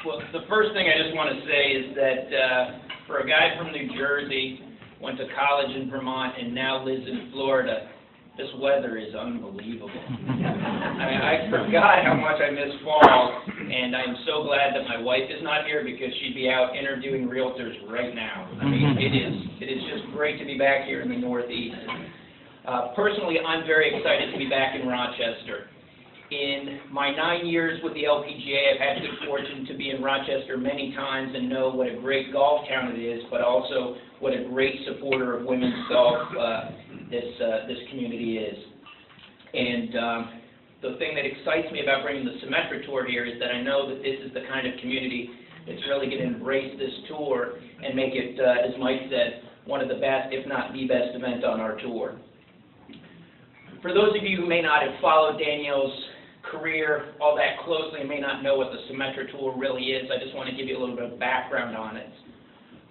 Well, the first thing I just want to say is that for a guy from New Jersey, went to college in Vermont, and now lives in Florida, this weather is unbelievable. I forgot how much I miss fall, and I'm so glad that my wife is not here because she'd be out interviewing realtors right now. I mean, it is just great to be back here in the Northeast. Personally, I'm very excited to be back in Rochester. In my 9 years with the LPGA, I've had the good fortune to be in Rochester many times and know what a great golf town it is, but also what a great supporter of women's golf this community is. And the thing that excites me about bringing the Symetra Tour here is that I know that this is the kind of community that's really going to embrace this tour and make it, as Mike said, one of the best, if not the best event on our tour. For those of you who may not have followed Danielle's career all that closely and may not know what the Symetra Tour really is, I just want to give you a little bit of background on it.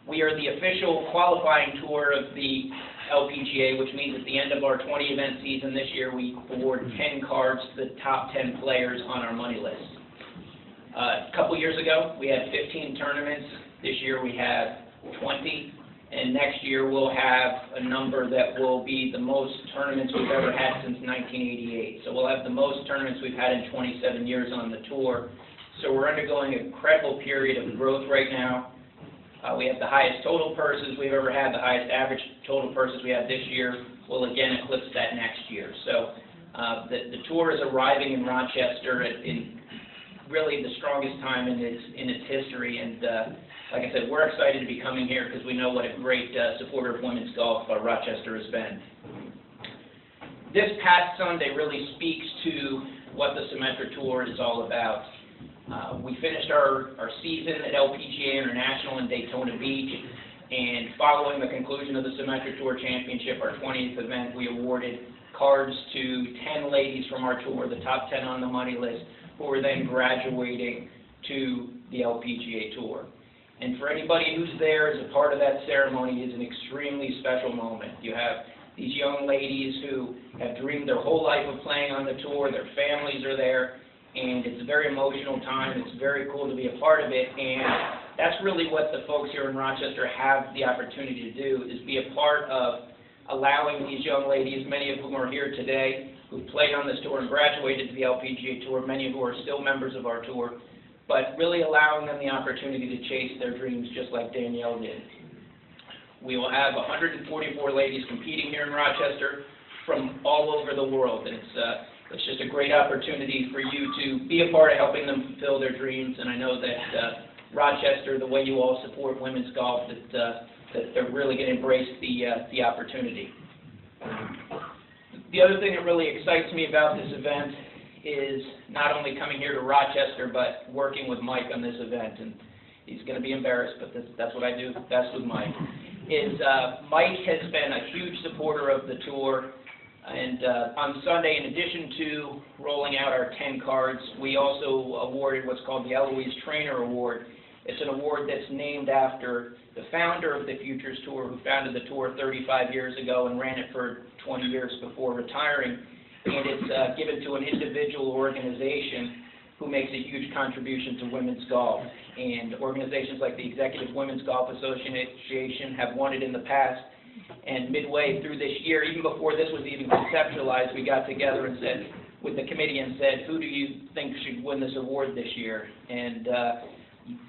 We are the official qualifying tour of the LPGA, which means at the end of our 20-event season this year, we award 10 cards to the top 10 players on our money list. A couple years ago, we had 15 tournaments. This year we have 20. And next year we'll have a number that will be the most tournaments we've ever had since 1988. So we'll have the most tournaments we've had in 27 years on the tour. So we're undergoing an incredible period of growth right now. We have the highest total purses we've ever had. The highest average total purses we have this year will again eclipse that next year. So the tour is arriving in Rochester in really the strongest time in its history. And like I said, we're excited to be coming here because we know what a great supporter of women's golf Rochester has been. This past Sunday really speaks to what the Symetra Tour is all about. We finished our season at LPGA International in Daytona Beach, and following the conclusion of the Symetra Tour Championship, our 20th event, we awarded cards to 10 ladies from our tour, the top 10 on the money list, who were then graduating to the LPGA Tour. And for anybody who's there as a part of that ceremony, it's an extremely special moment. You have these young ladies who have dreamed their whole life of playing on the tour, their families are there, and it's a very emotional time. It's very cool to be a part of it, and that's really what the folks here in Rochester have the opportunity to do, is be a part of allowing these young ladies, many of whom are here today, who've played on this tour and graduated to the LPGA Tour, many of who are still members of our tour, but really allowing them the opportunity to chase their dreams just like Danielle did. We will have 144 ladies competing here in Rochester from all over the world, and it's just a great opportunity for you to be a part of helping them fulfill their dreams. And I know that Rochester, the way you all support women's golf, that they're really going to embrace the opportunity. The other thing that really excites me about this event is not only coming here to Rochester, but working with Mike on this event. And he's going to be embarrassed, but that's what I do best with Mike. Mike has been a huge supporter of the tour. And on Sunday, in addition to rolling out our 10 cards, we also awarded what's called the Eloise Trainer Award. It's an award that's named after the founder of the Futures Tour, who founded the tour 35 years ago and ran it for 20 years before retiring. And it's given to an individual organization who makes a huge contribution to women's golf. And organizations like the Executive Women's Golf Association have won it in the past. And midway through this year, even before this was even conceptualized, we got together and said, with the committee, and said, who do you think should win this award this year? And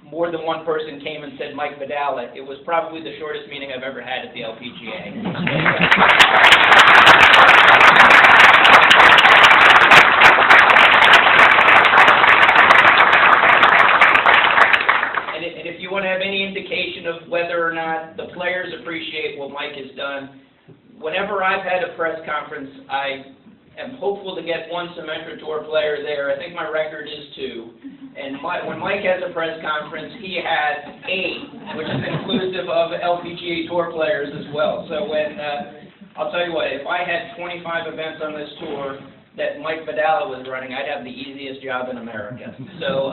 more than one person came and said Mike Vidala. It was probably the shortest meeting I've ever had at the LPGA. And if you want to have any indication of whether or not the players appreciate what Mike has done, whenever I've had a press conference, I am hopeful to get one Symetra Tour player there. I think my record is 2. And when Mike has a press conference, he has 8, which is inclusive of LPGA Tour players as well. So when, I'll tell you what, if I had 25 events on this tour that Mike Vidala was running, I'd have the easiest job in America. So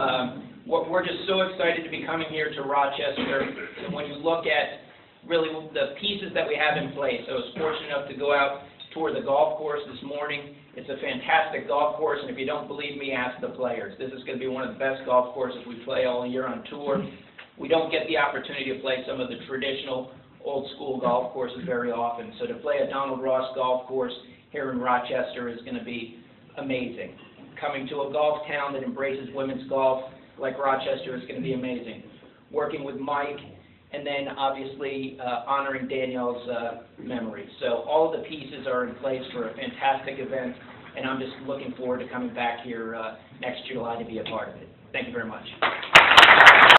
we're just so excited to be coming here to Rochester. When you look at really the pieces that we have in place, I was fortunate enough to go out, tour the golf course this morning, It's a fantastic golf course, and if you don't believe me, ask the players. This is going to be one of the best golf courses we play all year on tour. We don't get the opportunity to play some of the traditional old-school golf courses very often, so to play a Donald Ross golf course here in Rochester is going to be amazing. Coming to a golf town that embraces women's golf like Rochester is going to be amazing. Working with Mike, and then obviously honoring Danielle's memory. So all of the pieces are in place for a fantastic event, and I'm just looking forward to coming back here next July to be a part of it. Thank you very much.